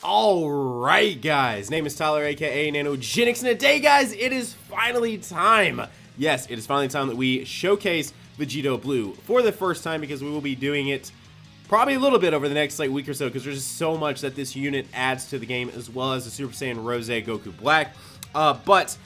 Alright guys, name is Tyler aka Nanogenix, and today guys, it is finally time. Yes, it is finally time that we showcase Vegito Blue for the first time, because we will be doing it probably a little bit over the next week or so, because there's just so much that this unit adds to the game, as well as the Super Saiyan Rose Goku Black. But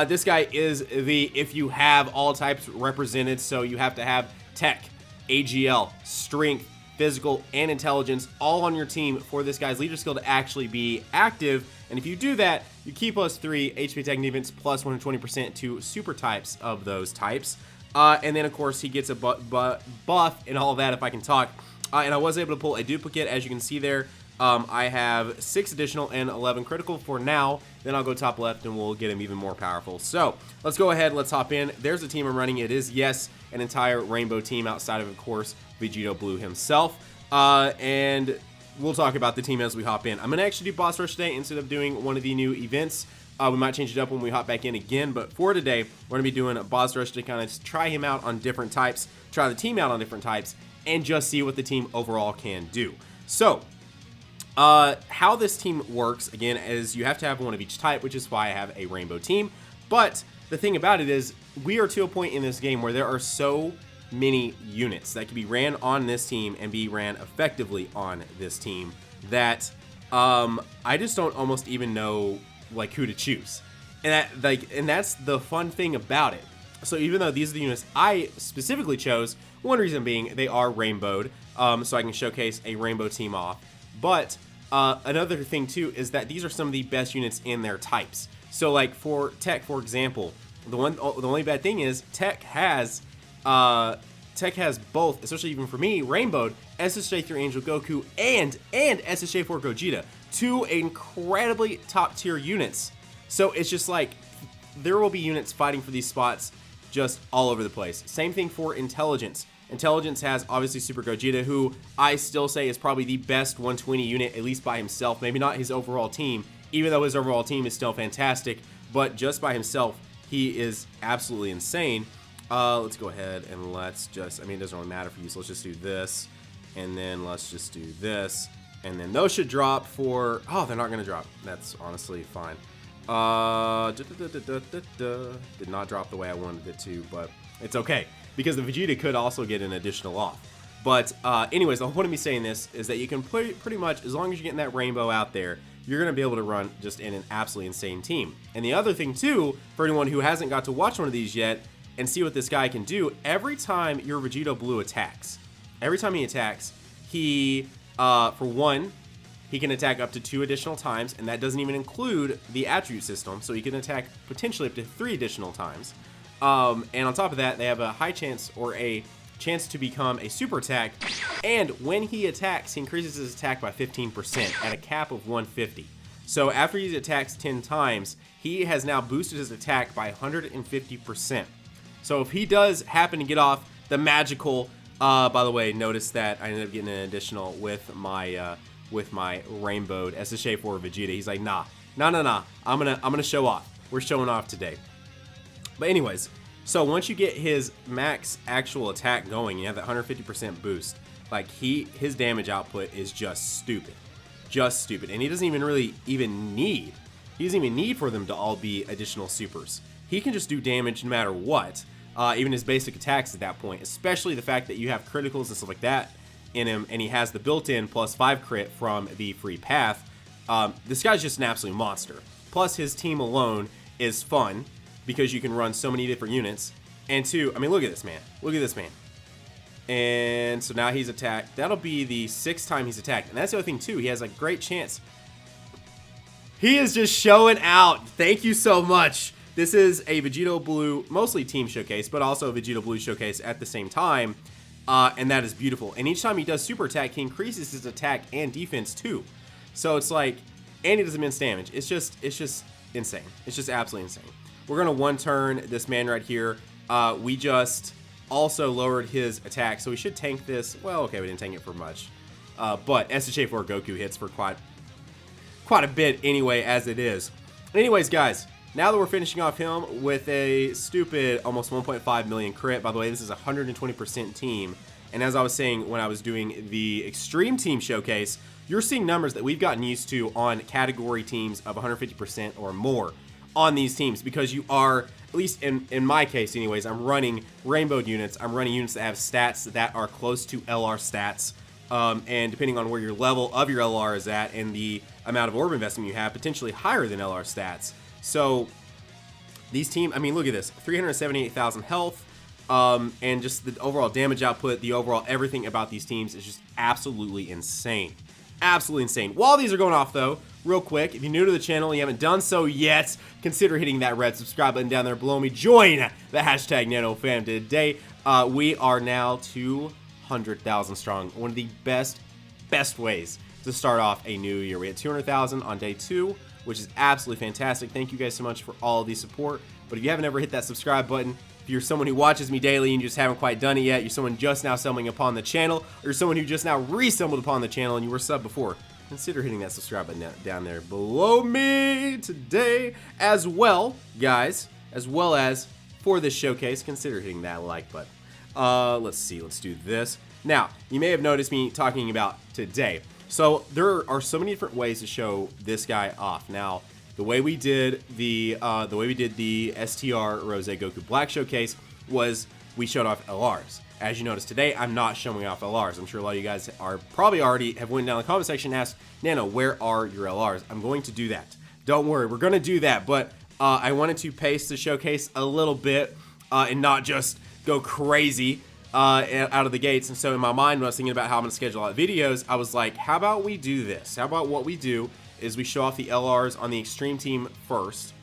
this guy is the if you have all types represented, so you have to have Tech, AGL, Strength, Physical, and Intelligence all on your team for this guy's leader skill to actually be active. And if you do that, you keep +3 HP attack and defense plus 120% to super types of those types. And then of course he gets a buff and all of that, if I can talk. And I was able to pull a duplicate, as you can see there. I have 6 additional and 11 critical for now. Then I'll go top left and we'll get him even more powerful. So let's go ahead, let's hop in. There's the team I'm running. It is, yes, an entire rainbow team outside of course, Vegito Blue himself. And we'll talk about the team as we hop in. I'm going to actually do Boss Rush today instead of doing one of the new events. We might change it up when we hop back in again, but for today, we're going to be doing a Boss Rush to kind of try him out on different types, try the team out on different types, and just see what the team overall can do. So, how this team works, again, is you have to have one of each type, which is why I have a rainbow team. But the thing about it is, we are to a point in this game where there are so many units that can be ran on this team and be ran effectively on this team that I just don't almost even know who to choose. And that's the fun thing about it. So even though these are the units I specifically chose, one reason being they are rainbowed, so I can showcase a rainbow team off. But another thing too is that these are some of the best units in their types. So like for Tech, for example, the only bad thing is Tech has both, especially even for me, rainbowed SSJ3 Angel Goku and SSJ4 Gogeta, 2 incredibly top tier units. So it's just like there will be units fighting for these spots just all over the place. Same thing for Intelligence. Intelligence has obviously Super Gogeta, who I still say is probably the best 120 unit, at least by himself. Maybe not his overall team, even though his overall team is still fantastic, but just by himself, he is absolutely insane. Let's go ahead and let's just, it doesn't really matter for you, so let's just do this, and then let's just do this, and then those should drop for, oh, they're not going to drop. That's honestly fine. Did not drop the way I wanted it to, but it's okay, because the Vegeta could also get an additional off. But anyways, the whole point of me saying this is that you can pretty much, as long as you're getting that rainbow out there, you're going to be able to run just in an absolutely insane team. And the other thing too, for anyone who hasn't got to watch one of these yet and see what this guy can do, every time your Vegito Blue attacks, every time he attacks, he, for one, he can attack up to 2 additional times, and that doesn't even include the attribute system, so he can attack potentially up to 3 additional times. And on top of that, they have a high chance, or a chance to become a super attack, and when he attacks, he increases his attack by 15% at a cap of 150. So after he attacks 10 times, he has now boosted his attack by 150%. So if he does happen to get off the magical, by the way, notice that I ended up getting an additional with my rainbowed SSJ4 Vegeta. He's like, nah, I'm gonna show off. We're showing off today. But anyways, so once you get his max actual attack going, you have that 150% boost. Like his damage output is just stupid, and he doesn't even really need. He doesn't even need for them to all be additional supers. He can just do damage no matter what, even his basic attacks at that point. Especially the fact that you have criticals and stuff like that in him, and he has the built-in +5 crit from the free path. This guy's just an absolute monster. Plus his team alone is fun, because you can run so many different units. And 2, look at this man. Look at this man. And so now he's attacked. That'll be the 6th time he's attacked. And that's the other thing too. He has a great chance. He is just showing out. Thank you so much. This is a Vegito Blue, mostly team showcase, but also a Vegito Blue showcase at the same time. And that is beautiful. And each time he does super attack, he increases his attack and defense too. So it's like, and he does immense damage. It's just insane. It's just absolutely insane. We're going to one-turn this man right here. We just also lowered his attack, so we should tank this. Well, okay, we didn't tank it for much. But SSJ4 Goku hits for quite a bit anyway, as it is. Anyways, guys, now that we're finishing off him with a stupid almost 1.5 million crit. By the way, this is a 120% team. And as I was saying when I was doing the Extreme Team Showcase, you're seeing numbers that we've gotten used to on category teams of 150% or more on these teams, because you are, at least in my case anyways, I'm running rainbow units. I'm running units that have stats that are close to LR stats. And depending on where your level of your LR is at and the amount of orb investment you have, potentially higher than LR stats. So these teams, I mean, look at this, 378,000 health, and just the overall damage output, the overall everything about these teams is just absolutely insane. Absolutely insane. While these are going off though, real quick, if you're new to the channel and you haven't done so yet, consider hitting that red subscribe button down there below me. Join the hashtag NanoFam today. We are now 200,000 strong. One of the best ways to start off a new year. We had 200,000 on day 2, which is absolutely fantastic. Thank you guys so much for all of the support. But if you haven't ever hit that subscribe button, if you're someone who watches me daily and you just haven't quite done it yet, you're someone just now stumbling upon the channel, or you're someone who just now re-stumbled upon the channel and you were subbed before, consider hitting that subscribe button down there below me today as well, guys, as well as for this showcase, consider hitting that like button. Let's see, let's do this. Now, you may have noticed me talking about today. So there are so many different ways to show this guy off. Now, the way we did the STR Rose Goku Black showcase was we showed off LRs. As you notice today, I'm not showing off LRs. I'm sure a lot of you guys are probably already have went down in the comment section and asked, Nano, where are your LRs? I'm going to do that. Don't worry, we're going to do that. But I wanted to pace the showcase a little bit and not just go crazy out of the gates. And so in my mind, when I was thinking about how I'm going to schedule out videos, I was like, how about we do this? How about what we do is we show off the LRs on the Extreme Team first,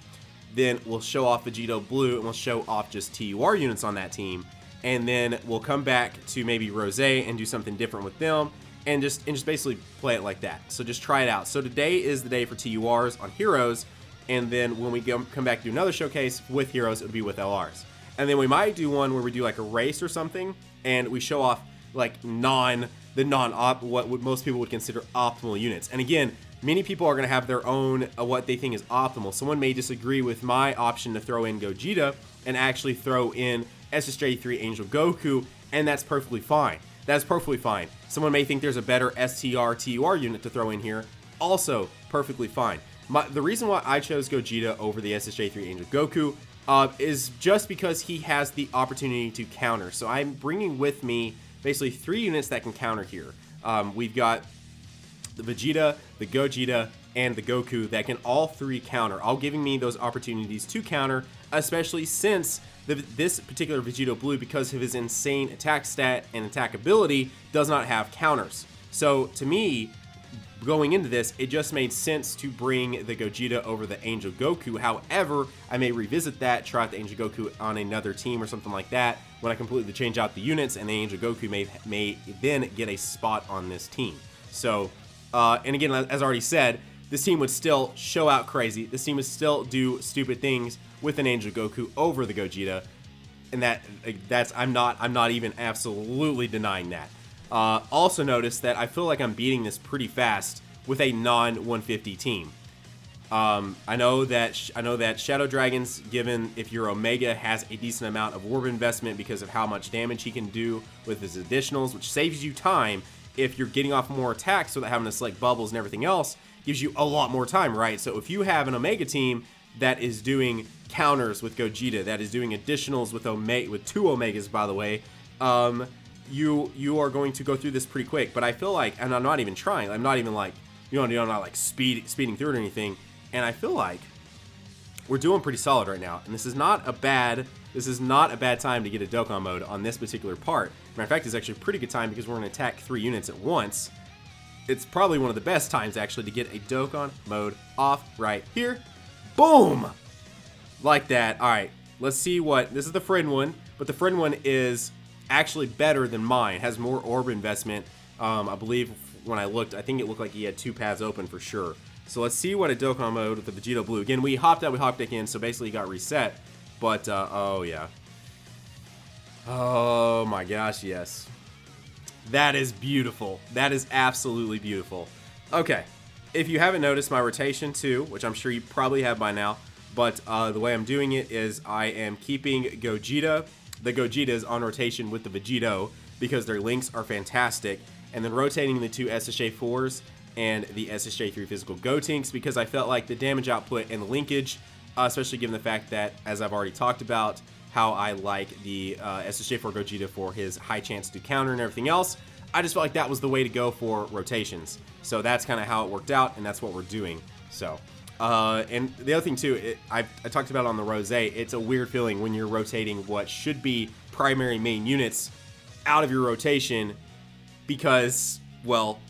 then we'll show off Vegito Blue, and we'll show off just TUR units on that team, and then we'll come back to maybe Rose and do something different with them, and just basically play it like that. So just try it out. So today is the day for TURs on Heroes, and then when we come back to do another showcase with Heroes, it'll be with LRs. And then we might do one where we do like a race or something, and we show off like what most people would consider optimal units. And again, many people are going to have their own what they think is optimal. Someone may disagree with my option to throw in Gogeta and actually throw in SSJ3 Angel Goku, and that's perfectly fine. That's perfectly fine. Someone may think there's a better STR TUR unit to throw in here, also perfectly fine. The reason why I chose Gogeta over the SSJ3 Angel Goku is just because he has the opportunity to counter. So I'm bringing with me basically 3 units that can counter here. We've got the Vegeta, the Gogeta, and the Goku that can all 3 counter, all giving me those opportunities to counter, especially since this particular Vegito Blue, because of his insane attack stat and attack ability, does not have counters. So to me, going into this, it just made sense to bring the Gogeta over the Angel Goku. However, I may revisit that, try out the Angel Goku on another team or something like that when I completely change out the units, and the Angel Goku may then get a spot on this team. So, and again, as I already said, this team would still show out crazy. This team would still do stupid things with an Angel Goku over the Gogeta, and I'm not even absolutely denying that. Also notice that I feel like I'm beating this pretty fast with a non-150 team. I know that Shadow Dragons, given if your Omega, has a decent amount of orb investment because of how much damage he can do with his additionals, which saves you time if you're getting off more attacks without having to select bubbles and everything else. Gives you a lot more time, right? So if you have an Omega team that is doing counters with Gogeta, that is doing additionals with 2 Omegas, by the way, you are going to go through this pretty quick. But I feel like, and I'm not even trying, I'm not even like, I'm not like speeding through it or anything, and I feel like we're doing pretty solid right now. And this is not a bad time to get a Dokkan mode on this particular part. Matter of fact, it's actually a pretty good time because we're going to attack 3 units at once. It's probably one of the best times actually to get a Dokkan mode off right here. Boom! Like that. Alright, let's see what, this is the friend one, but the friend one is actually better than mine. It has more orb investment. I believe when I looked, I think it looked like he had 2 paths open for sure. So let's see what a Dokkan mode with the Vegito Blue. Again, we hopped out, we hopped back in, so basically he got reset. But, oh yeah. Oh my gosh, yes. That is beautiful. That is absolutely beautiful. Okay, if you haven't noticed my rotation too, which I'm sure you probably have by now, but the way I'm doing it is I am keeping Gogeta. The Gogeta is on rotation with the Vegito. because their links are fantastic. And then rotating the 2 SSJ4s and the SSJ3 physical Gotenks, because I felt like the damage output and the linkage, especially given the fact that, as I've already talked about, how I like the SSJ4 Gogeta for his high chance to counter and everything else, I just felt like that was the way to go for rotations. So that's kind of how it worked out, and that's what we're doing. So, and the other thing too, I talked about on the Rosé, it's a weird feeling when you're rotating what should be primary main units out of your rotation because, well,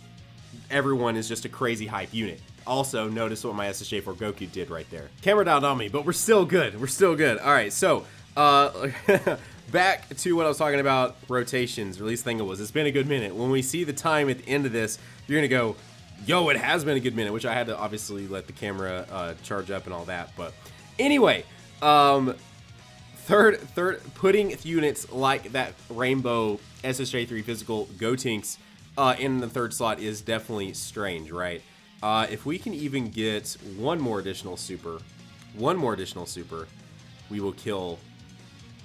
everyone is just a crazy hype unit. Also, notice what my SSJ4 Goku did right there. Camera dialed on me, but we're still good. We're still good. All right, so back to what I was talking about, rotations, or at least think it was. It's been a good minute. When we see the time at the end of this, you're going to go, yo, it has been a good minute, which I had to obviously let the camera charge up and all that. But anyway, third, putting units like that Rainbow SSJ3 physical Gotenks in the third slot is definitely strange, right? If we can even get one more additional super, we will kill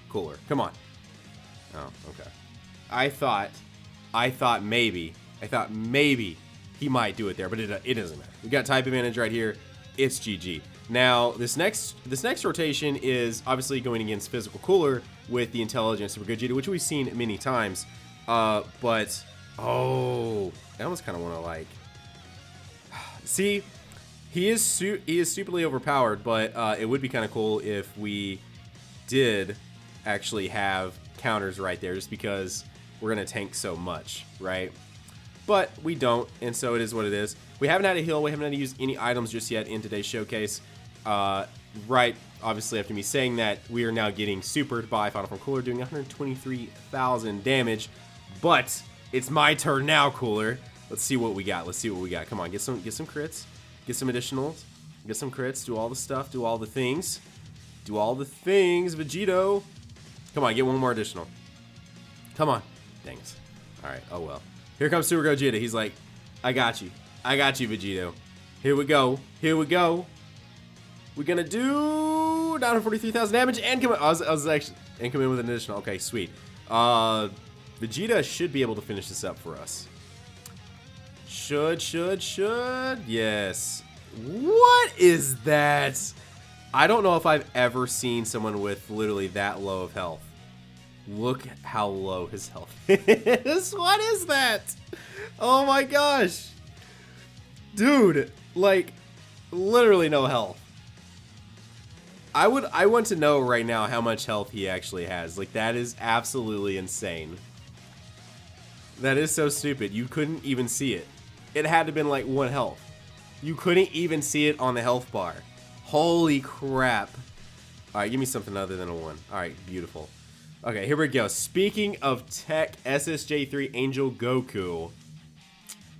Cooler. Come on. Oh, okay. I thought maybe he might do it there, but it doesn't matter. We got type advantage right here. It's GG. Now, this next rotation is obviously going against physical Cooler with the intelligence Super Gogeta, which we've seen many times. But oh, I almost kind of want to like see. He is stupidly overpowered, but it would be kind of cool if we did actually have counters right there, just because we're gonna tank so much, right? But we don't, and so it is what it is. We haven't had a heal, we haven't had to use any items just yet in today's showcase. Right, obviously after me saying that, we are now getting supered by Final Form Cooler, doing 123,000 damage. But it's my turn now, Cooler. Let's see what we got. Come on, get some crits, get some additionals, get some crits, do all the stuff, do all the things, Vegito. Come on, get one more additional. Come on. Dang it. All right, oh well. Here comes Super Gogeta. He's like, I got you, Vegito. Here we go. We're gonna do 943,000 damage and come in. I was actually and come in with an additional. Okay, sweet. Vegeta should be able to finish this up for us. Should. Yes. What is that? I don't know if I've ever seen someone with literally that low of health. Look how low his health is. What is that? Oh my gosh. Dude, like, literally no health. I want to know right now how much health he actually has. Like, that is absolutely insane. That is so stupid. You couldn't even see it. It had to have been like 1 health. You couldn't even see it on the health bar. Holy crap. Alright, give me something other than a 1. Alright, beautiful. Okay, here we go. Speaking of tech, SSJ3 Angel Goku.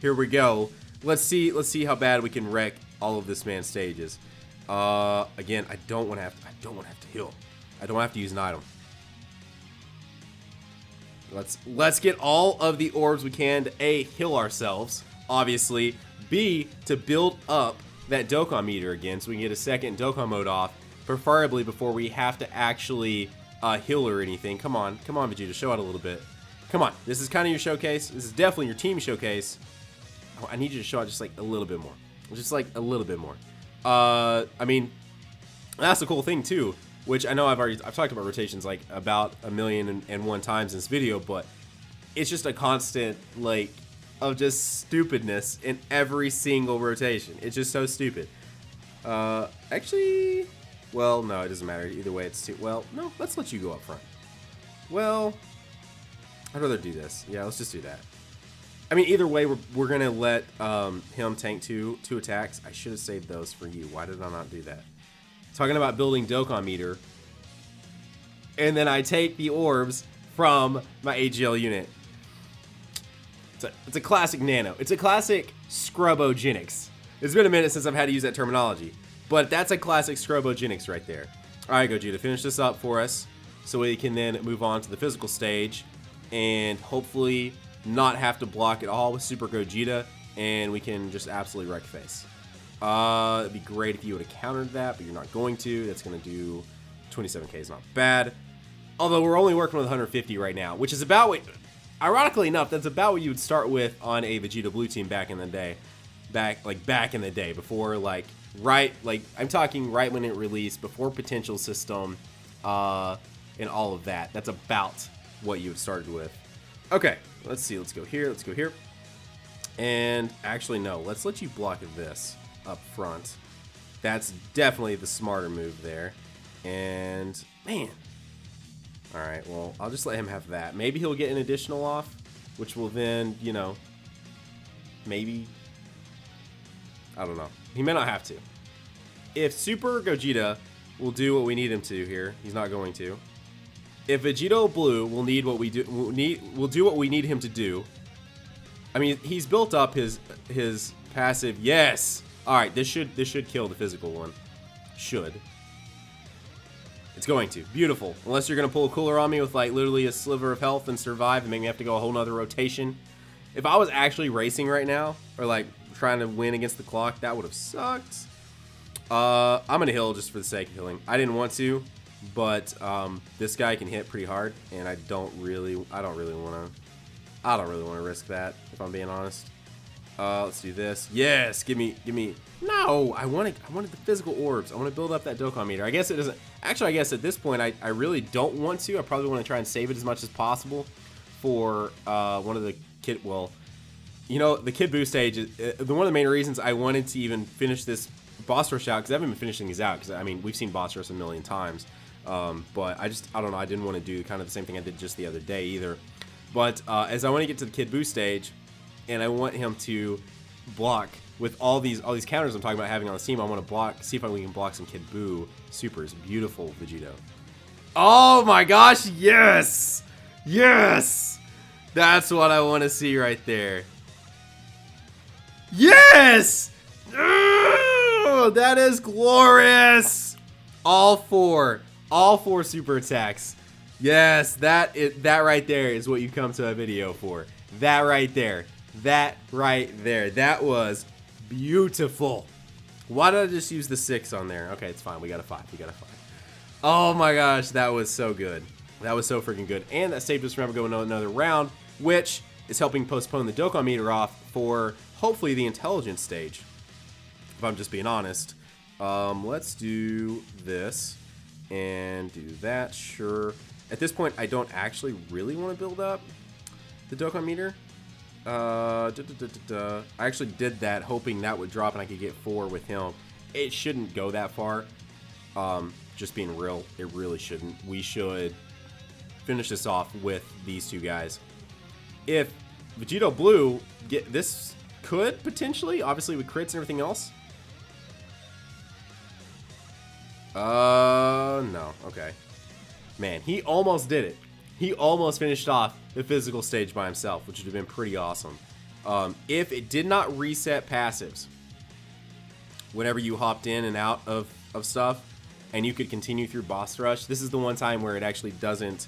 Here we go. Let's see how bad we can wreck all of this man's stages. Again, I don't want to have to heal. I don't have to use an item. Let's get all of the orbs we can to A, heal ourselves, obviously. B, to build up that Dokkan meter again, so we can get a second Dokkan mode off, preferably before we have to actually heal or anything. Come on, Vegeta, show out a little bit. Come on, this is kind of your showcase. This is definitely your team showcase. Oh, I need you to show out just like a little bit more. Just like a little bit more. I mean, that's the cool thing too, which I know I've talked about rotations like about 1,000,001 times in this video, but it's just a constant like of just stupidness in every single rotation. It's just so stupid. Actually, well, no, it doesn't matter. Either way, it's too, well, no, let's let you go up front. Well, I'd rather do this. Yeah, let's just do that. I mean, either way, we're gonna let him tank two attacks. I should have saved those for you. Why did I not do that? Talking about building Dokkan meter, and then I take the orbs from my AGL unit. It's a classic Nano. It's a classic Scrubogenics. It's been a minute since I've had to use that terminology, but that's a classic Scrubogenics right there. All right, Gogeta, finish this up for us so we can then move on to the physical stage and hopefully not have to block it all with Super Gogeta, and we can just absolutely wreck face. It'd be great if you would have countered that, but you're not going to. That's going to do 27k is not bad. Although we're only working with 150 right now, which is about what... Ironically enough, that's about what you would start with on a Vegito Blue team back in the day. Back in the day, before like I'm talking right when it released, before potential system, and all of that. That's about what you have started with. Okay, let's see. Let's go here. Let's go here. And actually, no. Let's let you block this up front. That's definitely the smarter move there. And man. All right. Well, I'll just let him have that. Maybe he'll get an additional off, which will then, you know, maybe. I don't know. He may not have to. If Super Gogeta will do what we need him to here, he's not going to. If Vegito Blue will do what we need him to do. I mean, he's built up his passive. Yes. All right. This should kill the physical one. Should. It's going to. Beautiful. Unless you're gonna pull a cooler on me with like literally a sliver of health and survive and make me have to go a whole nother rotation. If I was actually racing right now or like trying to win against the clock, that would have sucked. I'm gonna heal just for the sake of healing. I didn't want to, but this guy can hit pretty hard, and I don't really want to risk that, if I'm being honest. Let's do this. Yes, give me. No, I wanted the physical orbs. I want to build up that Dokkan meter. I guess it doesn't. Actually, I guess at this point, I really don't want to. I probably want to try and save it as much as possible for one of the kid. Well, you know, the Kid Buu Stage is one of the main reasons I wanted to even finish this boss rush out, because I haven't been finishing these out. Because I mean, we've seen boss rush a million times, but I don't know. I didn't want to do kind of the same thing I did just the other day either. But as I want to get to the Kid Buu Stage, and I want him to block with all these counters I'm talking about having on the team. I want to block, see if we can block some Kid Buu supers. Beautiful Vegito. Oh my gosh, yes! Yes! That's what I want to see right there. Yes! Oh, that is glorious! All four super attacks. Yes, that right there is what you come to a video for. That right there. That right there. That was beautiful. Why did I just use the 6 on there? Okay, it's fine. We got a 5. Oh my gosh, that was so good. That was so freaking good. And that saved us from ever going another round, which is helping postpone the Dokkan meter off for hopefully the intelligence stage. If I'm just being honest. Let's do this and do that. Sure. At this point, I don't actually really want to build up the Dokkan meter. I actually did that hoping that would drop and I could get 4 with him. It shouldn't go that far. Just being real, it really shouldn't. We should finish this off with these two guys. If Vegito Blue this could potentially, obviously with crits and everything else. No, okay. Man, he almost did it. He almost finished off the physical stage by himself, which would have been pretty awesome. If it did not reset passives whenever you hopped in and out of stuff, and you could continue through boss rush, this is the one time where it actually doesn't,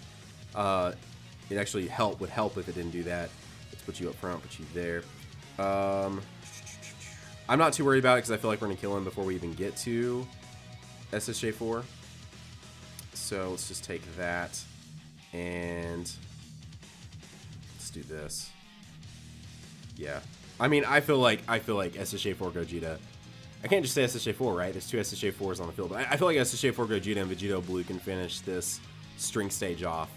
it actually would help if it didn't do that. Let's put you up front, put you there. I'm not too worried about it because I feel like we're going to kill him before we even get to SSJ4. So let's just take that. And let's do this. Yeah, I mean, I feel like SSJ4 Gogeta. I can't just say SSJ4, right? There's 2 SSJ4s on the field. But I feel like SSJ4 Gogeta and Vegito Blue can finish this string stage off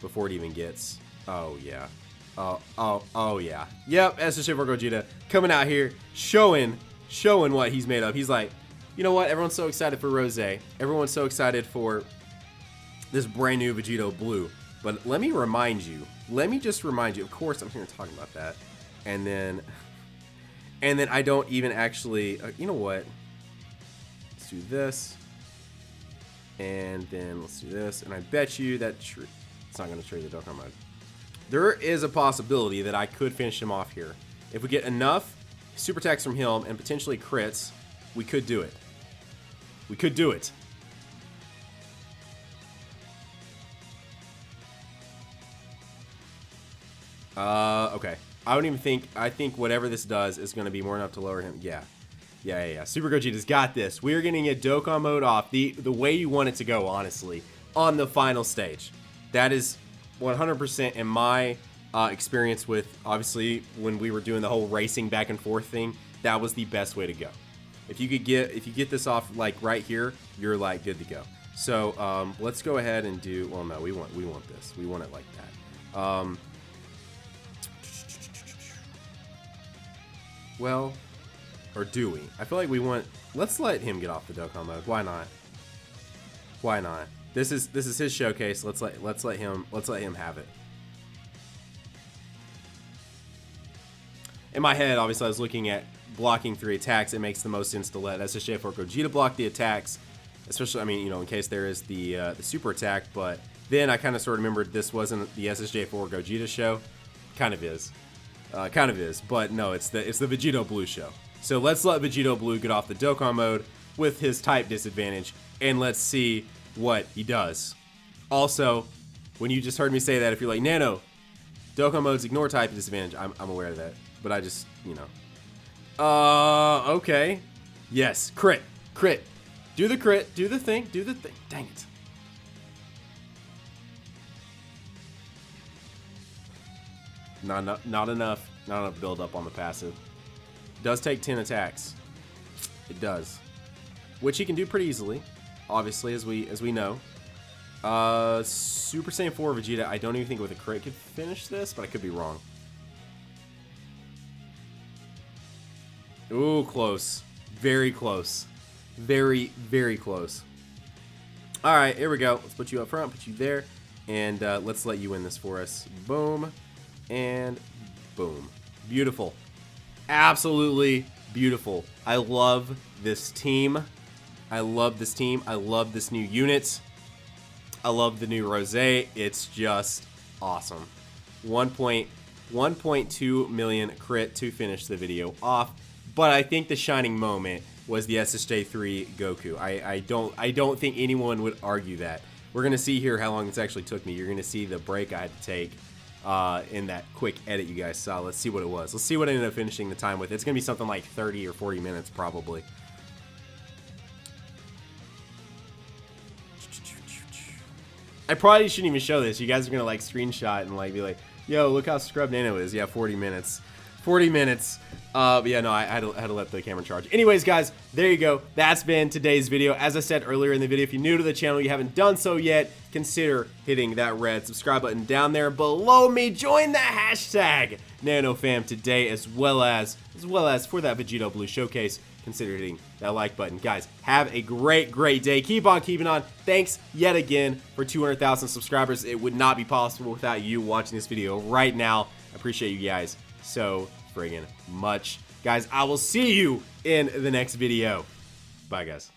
before it even gets. Oh yeah. Oh yeah. Yep. SSJ4 Gogeta coming out here, showing what he's made of. He's like, you know what? Everyone's so excited for Rose. Everyone's so excited for this brand new Vegito Blue. But let me just remind you, of course I'm here talking about that. And then I don't even actually, you know what? Let's do this. And then let's do this. And I bet you that it's not going to trade the Dokkan mode. There is a possibility that I could finish him off here. If we get enough super attacks from him and potentially crits, we could do it. We could do it. Okay. I think whatever this does is going to be more enough to lower him. Yeah. Super Gogeta's got this. We're getting a Dokkan mode off the way you want it to go, honestly, on the final stage. That is 100% in my experience with, obviously, when we were doing the whole racing back and forth thing, that was the best way to go. If you get this off like right here, you're like good to go. So let's go ahead and do. Well, no, we want this. We want it like that. Well, or do we? I feel like we want. Let's let him get off the Dokkan mode. Why not? Why not? This is his showcase. Let's let him have it. In my head, obviously, I was looking at blocking 3 attacks. It makes the most sense to let SSJ4 Gogeta block the attacks, especially, I mean, you know, in case there is the super attack. But then I kind of sort of remembered this wasn't the SSJ4 Gogeta show. Kind of is, but no, it's the Vegito Blue show. So let's let Vegito Blue get off the Dokkan mode with his type disadvantage, and let's see what he does. Also, when you just heard me say that, if you're like, Nano, Dokkan modes ignore type disadvantage, I'm aware of that. But I just, you know. Okay. Yes, crit. Do the crit, do the thing. Dang it. Not enough build up on the passive. Does take 10 attacks. It does. Which he can do pretty easily, obviously, as we know. Super Saiyan 4 Vegeta, I don't even think with a crit could finish this, but I could be wrong. Ooh, close. Very close. Very, very close. Alright, here we go. Let's put you up front, put you there, and let's let you win this for us. Boom, and boom. Beautiful. Absolutely beautiful. I love this team. I love this team. I love this new unit. I love the new Rosé. It's just awesome. 1.2 million crit to finish the video off. But I think the shining moment was the SSJ3 Goku. I don't think anyone would argue that. We're gonna see here how long this actually took me. You're gonna see the break I had to take in that quick edit you guys saw. Let's see what it was. Let's see what I ended up finishing the time with. It's gonna be something like 30 or 40 minutes probably. I probably shouldn't even show this. You guys are gonna like screenshot and like be like, yo, look how scrubbed Nano is. Yeah, 40 minutes. 40 minutes. But yeah, no, I had to let the camera charge. Anyways, guys, there you go. That's been today's video. As I said earlier in the video, if you're new to the channel, you haven't done so yet, consider hitting that red subscribe button down there below me. Join the hashtag NanoFam today, as well as for that Vegito Blue showcase. Consider hitting that like button. Guys, have a great day. Keep on keeping on. Thanks yet again for 200,000 subscribers. It would not be possible without you watching this video right now. I appreciate you guys so friggin' much. Guys, I will see you in the next video. Bye, guys.